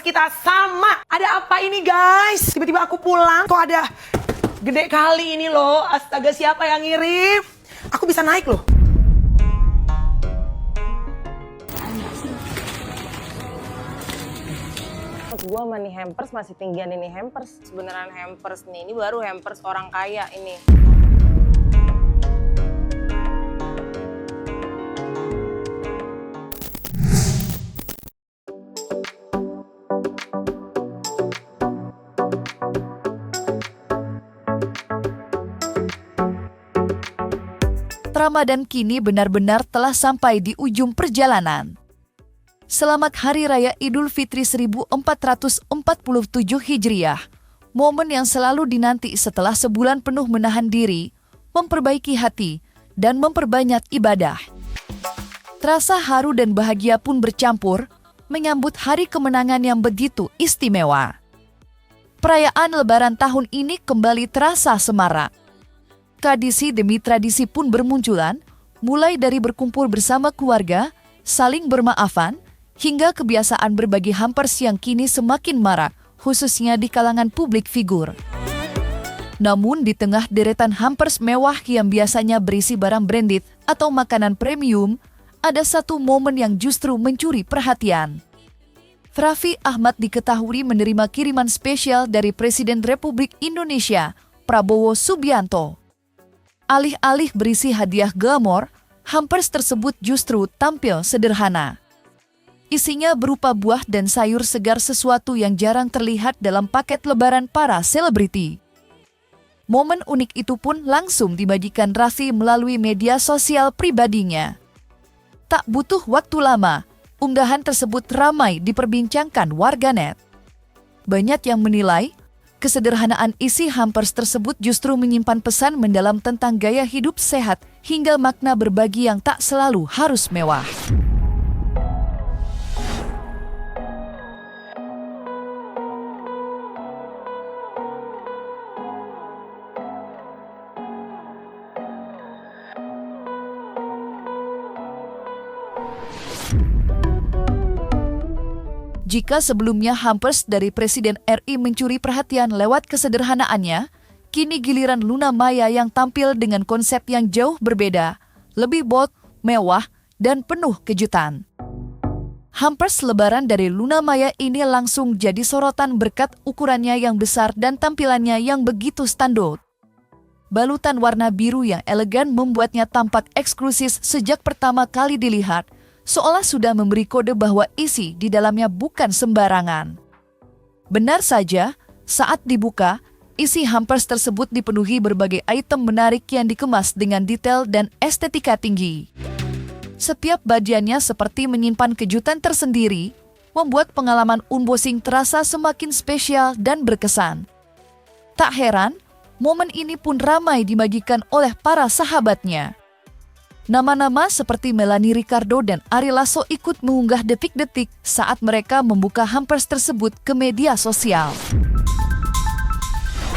kita sama. Ada apa ini guys? Tiba-tiba aku pulang, kok ada gede kali ini loh. Astaga, siapa yang ngirim? Aku bisa naik loh. Gue sama nih hampers masih tinggian ini hampers. Sebenarnya hampers nih, ini baru hampers orang kaya ini. Ramadan kini benar-benar telah sampai di ujung perjalanan. Selamat Hari Raya Idul Fitri 1447 Hijriah, momen yang selalu dinanti setelah sebulan penuh menahan diri, memperbaiki hati, dan memperbanyak ibadah. Terasa haru dan bahagia pun bercampur, menyambut hari kemenangan yang begitu istimewa. Perayaan Lebaran tahun ini kembali terasa semarak. Tradisi demi tradisi pun bermunculan, mulai dari berkumpul bersama keluarga, saling bermaafan, hingga kebiasaan berbagi hampers yang kini semakin marak, khususnya di kalangan publik figur. Namun di tengah deretan hampers mewah yang biasanya berisi barang branded atau makanan premium, ada satu momen yang justru mencuri perhatian. Raffi Ahmad diketahui menerima kiriman spesial dari Presiden Republik Indonesia, Prabowo Subianto. Alih-alih berisi hadiah glamor, hampers tersebut justru tampil sederhana. Isinya berupa buah dan sayur segar, sesuatu yang jarang terlihat dalam paket lebaran para selebriti. Momen unik itu pun langsung dibagikan Raffi melalui media sosial pribadinya. Tak butuh waktu lama, unggahan tersebut ramai diperbincangkan warganet. Banyak yang menilai, kesederhanaan isi hampers tersebut justru menyimpan pesan mendalam tentang gaya hidup sehat hingga makna berbagi yang tak selalu harus mewah. Jika sebelumnya hampers dari Presiden RI mencuri perhatian lewat kesederhanaannya, kini giliran Luna Maya yang tampil dengan konsep yang jauh berbeda, lebih bold, mewah, dan penuh kejutan. Hampers lebaran dari Luna Maya ini langsung jadi sorotan berkat ukurannya yang besar dan tampilannya yang begitu standar. Balutan warna biru yang elegan membuatnya tampak eksklusif sejak pertama kali dilihat, seolah sudah memberi kode bahwa isi di dalamnya bukan sembarangan. Benar saja, saat dibuka, isi hampers tersebut dipenuhi berbagai item menarik yang dikemas dengan detail dan estetika tinggi. Setiap bagiannya seperti menyimpan kejutan tersendiri, membuat pengalaman unboxing terasa semakin spesial dan berkesan. Tak heran, momen ini pun ramai dibagikan oleh para sahabatnya. Nama-nama seperti Melanie Ricardo dan Ari Lasso ikut mengunggah detik-detik saat mereka membuka hampers tersebut ke media sosial.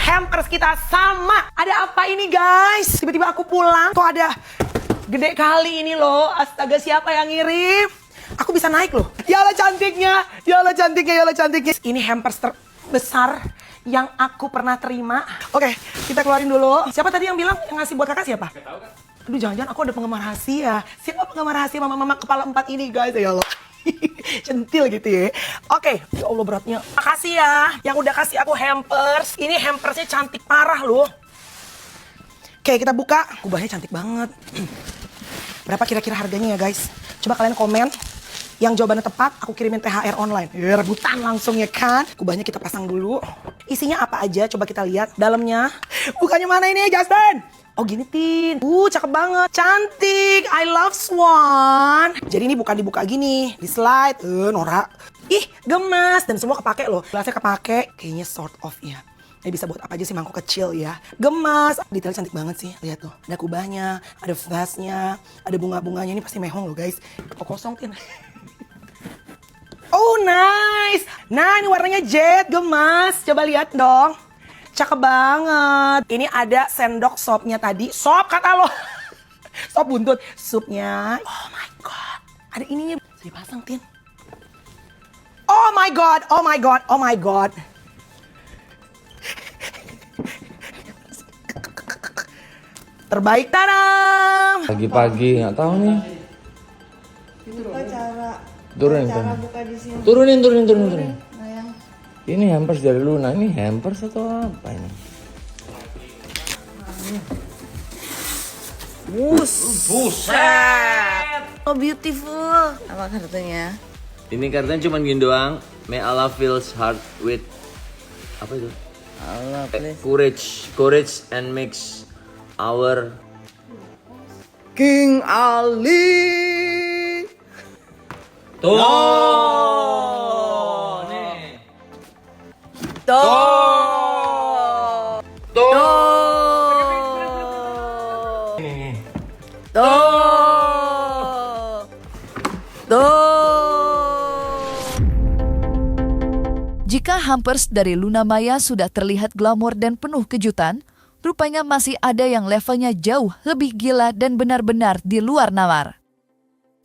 Hampers kita sama. Ada apa ini guys? Tiba-tiba aku pulang, kok ada gede kali ini loh. Astaga, siapa yang ngirim? Aku bisa naik loh. Yalah cantiknya, yalah cantiknya, yalah cantiknya. Ini hampers terbesar yang aku pernah terima. Oke, kita keluarin dulu. Siapa tadi yang bilang yang ngasih buat kakak siapa? Gak tahu kan. Aduh, jangan-jangan aku ada penggemar rahasia. Siapa penggemar rahasia mama-mama kepala 4 ini guys? Ya Allah. Centil gitu ya. Oke, ya Allah beratnya. Makasih ya yang udah kasih aku hampers. Ini hampersnya cantik parah loh. Oke, kita buka. Kubahnya cantik banget. Berapa kira-kira harganya ya guys? Coba kalian komen. Yang jawabannya tepat, aku kirimin THR online. Ya, rebutan langsung ya kan? Kubahnya kita pasang dulu. Isinya apa aja? Coba kita lihat. Dalamnya. Bukannya mana ini, Justin? Oh gini Tin. Cakep banget. Cantik. I love swan. Jadi ini bukan dibuka gini. Di slide. Norak. Ih, gemas. Dan semua kepake loh. Gelasnya kepake. Kayaknya sort of ya. Ini bisa buat apa aja sih, mangkok kecil ya. Gemas. Detailnya cantik banget sih. Lihat tuh. Ada kubahnya. Ada vasnya. Ada bunga-bunganya. Ini pasti mehong loh guys. Kok kosong Tin. Oh nice. Nah ini warnanya jet. Gemas. Coba lihat dong. Cakep banget. Ini ada sendok sopnya tadi. Sop kata lo. Sop buntut. Supnya. Oh my god. Ada ininya. Bisa dipasang Tin. Oh my god, oh my god, oh my god. Terbaik, tanam. Pagi-pagi nggak tahu nih. Turunin, cara buka di sini. turunin. Nah, yang Ini hampers dari Luna. Ini hampers atau apa ini? Buset. Oh beautiful. Apa kartunya? Ini kartunya cuma gini doang. May Allah fills heart with apa itu? Allah Courage and makes our King Ali. Tuh. Nih. Tuh. Tuh. Tuh. Nih. Tuh. Tuh. Jika hampers dari Luna Maya sudah terlihat glamor dan penuh kejutan, rupanya masih ada yang levelnya jauh lebih gila dan benar-benar di luar nalar.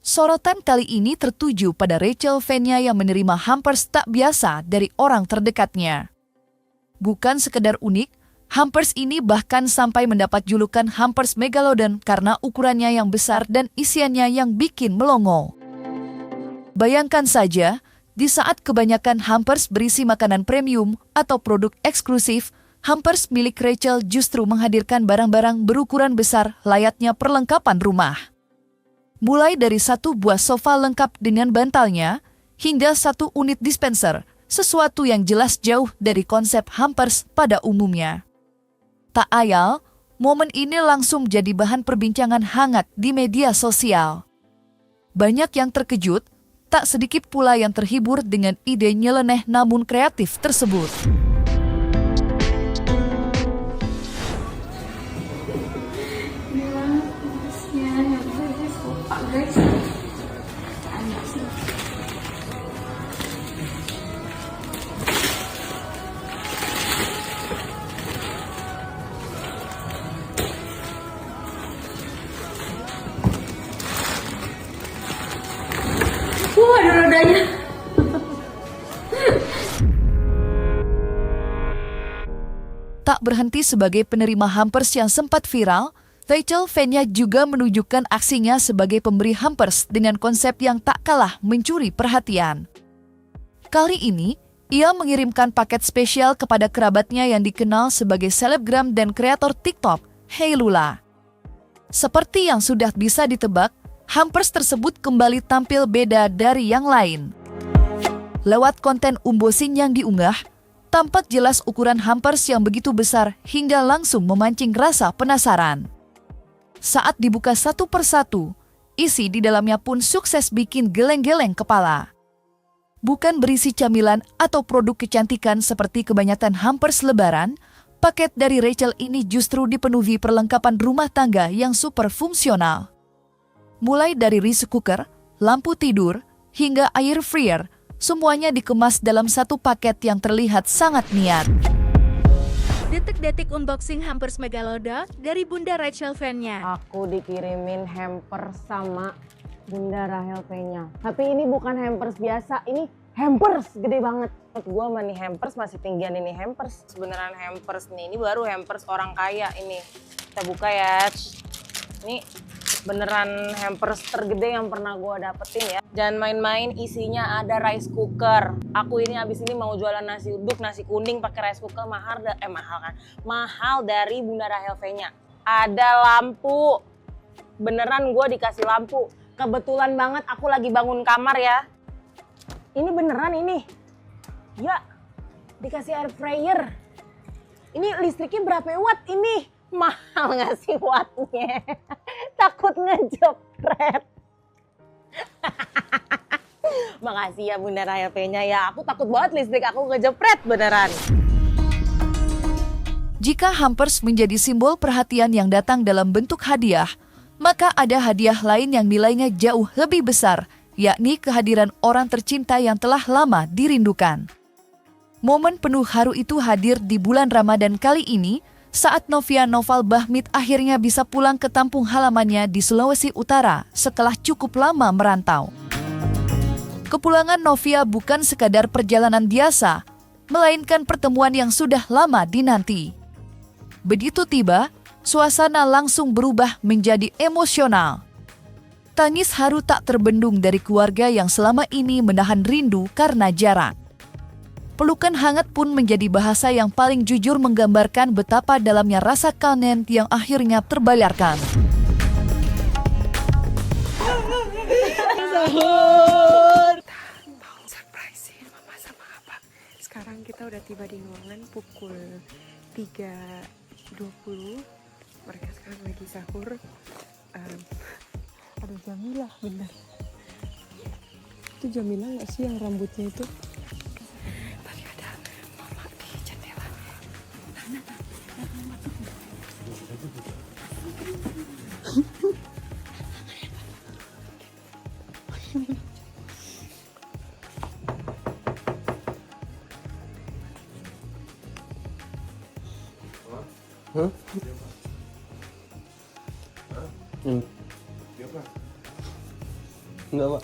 Sorotan kali ini tertuju pada Rachel Fenya yang menerima hampers tak biasa dari orang terdekatnya. Bukan sekedar unik, hampers ini bahkan sampai mendapat julukan hampers megalodon karena ukurannya yang besar dan isiannya yang bikin melongo. Bayangkan saja, di saat kebanyakan hampers berisi makanan premium atau produk eksklusif, hampers milik Rachel justru menghadirkan barang-barang berukuran besar layaknya perlengkapan rumah. Mulai dari satu buah sofa lengkap dengan bantalnya, hingga satu unit dispenser, sesuatu yang jelas jauh dari konsep hampers pada umumnya. Tak ayal, momen ini langsung jadi bahan perbincangan hangat di media sosial. Banyak yang terkejut, tak sedikit pula yang terhibur dengan ide nyeleneh namun kreatif tersebut. ada rodanya. Tak berhenti sebagai penerima hampers yang sempat viral, Rachel Fenya juga menunjukkan aksinya sebagai pemberi hampers dengan konsep yang tak kalah mencuri perhatian. Kali ini, ia mengirimkan paket spesial kepada kerabatnya yang dikenal sebagai selebgram dan kreator TikTok, Hey Lula. Seperti yang sudah bisa ditebak, hampers tersebut kembali tampil beda dari yang lain. Lewat konten unboxing yang diunggah, tampak jelas ukuran hampers yang begitu besar hingga langsung memancing rasa penasaran. Saat dibuka satu persatu, isi di dalamnya pun sukses bikin geleng-geleng kepala. Bukan berisi camilan atau produk kecantikan seperti kebanyakan hampers lebaran, paket dari Rachel ini justru dipenuhi perlengkapan rumah tangga yang super fungsional. Mulai dari rice cooker, lampu tidur, hingga air fryer, semuanya dikemas dalam satu paket yang terlihat sangat niat. Detik-detik unboxing hampers Megalodon dari Bunda Rachel Fenya. Aku dikirimin hampers sama Bunda Rahel Fenya. Tapi ini bukan hampers biasa, ini hampers gede banget. Menurut gue sama nih hampers masih tinggian ini hampers. Sebenarnya hampers nih, ini baru hampers orang kaya ini. Kita buka ya. Ini beneran hampers tergede yang pernah gue dapetin ya. Jangan main-main, isinya ada rice cooker. Aku ini abis ini mau jualan nasi uduk, nasi kuning pakai rice cooker mahal kan? Mahal dari Bunda Rahel Fenya. Ada lampu, beneran gue dikasih lampu. Kebetulan banget aku lagi bangun kamar ya. Ini beneran ini. Ya, dikasih air fryer. Ini listriknya berapa watt ini? Mahal nggak sih wattnya? Takut ngejepret. Makasih ya Bunda Rahel Fenya ya. Aku takut banget listrik aku ngejepret beneran. Jika hampers menjadi simbol perhatian yang datang dalam bentuk hadiah, maka ada hadiah lain yang nilainya jauh lebih besar, yakni kehadiran orang tercinta yang telah lama dirindukan. Momen penuh haru itu hadir di bulan Ramadan kali ini, saat Novia Noval Bahmit akhirnya bisa pulang ke kampung halamannya di Sulawesi Utara setelah cukup lama merantau. Kepulangan Novia bukan sekadar perjalanan biasa, melainkan pertemuan yang sudah lama dinanti. Begitu tiba, suasana langsung berubah menjadi emosional. Tangis haru tak terbendung dari keluarga yang selama ini menahan rindu karena jarak. Pelukan hangat pun menjadi bahasa yang paling jujur menggambarkan betapa dalamnya rasa kangen yang akhirnya terbayarkan. Surprisein mama sama abang. Sekarang kita udah tiba di ruangan pukul 3.20. Mereka sekarang lagi sahur. Ada Jamilah, bener. Itu Jamilah nggak sih yang rambutnya itu? Tadi ada mama di jendela. Enggak, Pak.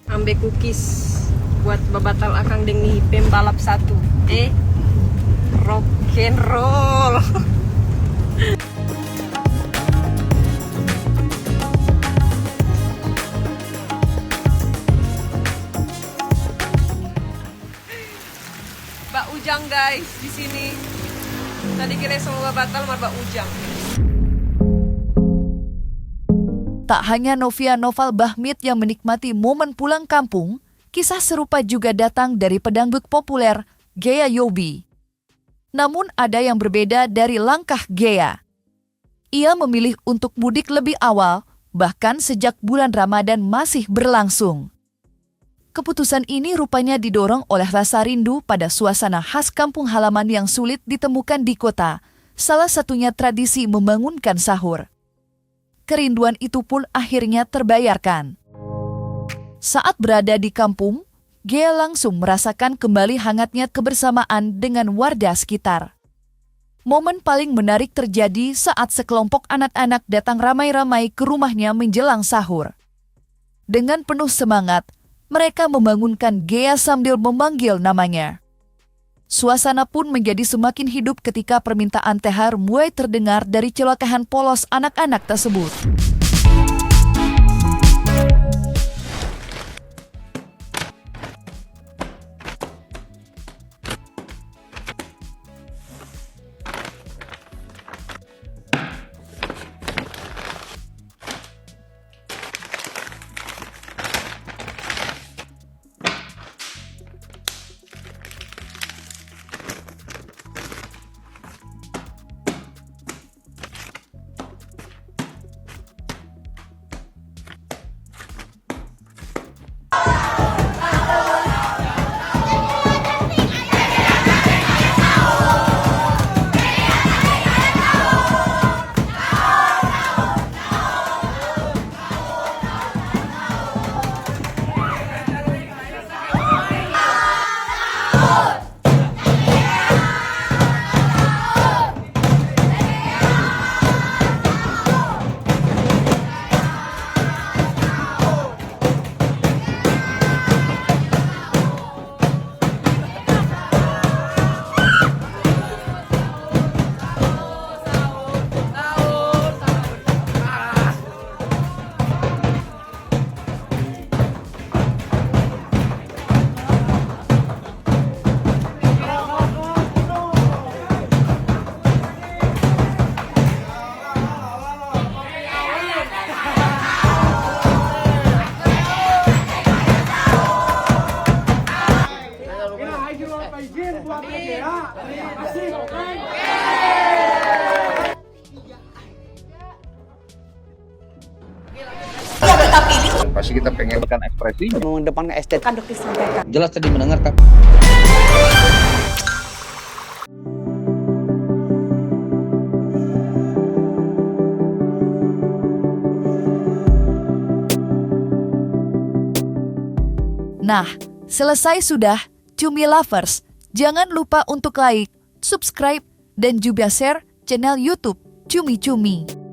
Ambil cookies buat babatal akang deng nih pembalap 1. Rock and roll. Mbak Ujang guys di sini. Tadi kira semua babatal sama Mbak Ujang. Tak hanya Novia Noval Bahmit yang menikmati momen pulang kampung, kisah serupa juga datang dari pedangdut populer Ghea Yobi. Namun ada yang berbeda dari langkah Ghea. Ia memilih untuk mudik lebih awal, bahkan sejak bulan Ramadan masih berlangsung. Keputusan ini rupanya didorong oleh rasa rindu pada suasana khas kampung halaman yang sulit ditemukan di kota, salah satunya tradisi membangunkan sahur. Kerinduan itu pun akhirnya terbayarkan. Saat berada di kampung, Ghea langsung merasakan kembali hangatnya kebersamaan dengan warga sekitar. Momen paling menarik terjadi saat sekelompok anak-anak datang ramai-ramai ke rumahnya menjelang sahur. Dengan penuh semangat, mereka membangunkan Ghea sambil memanggil namanya. Suasana pun menjadi semakin hidup ketika permintaan tehar mulai terdengar dari celotehan polos anak-anak tersebut. ekspresi kita pengen kan ekspresinya. Mengedepankan estetika. Kan dokter sampaikan. Jelas tadi mendengar kan. Nah, selesai sudah, Cumi Lovers. Jangan lupa untuk like, subscribe, dan juga share channel YouTube Cumi Cumi.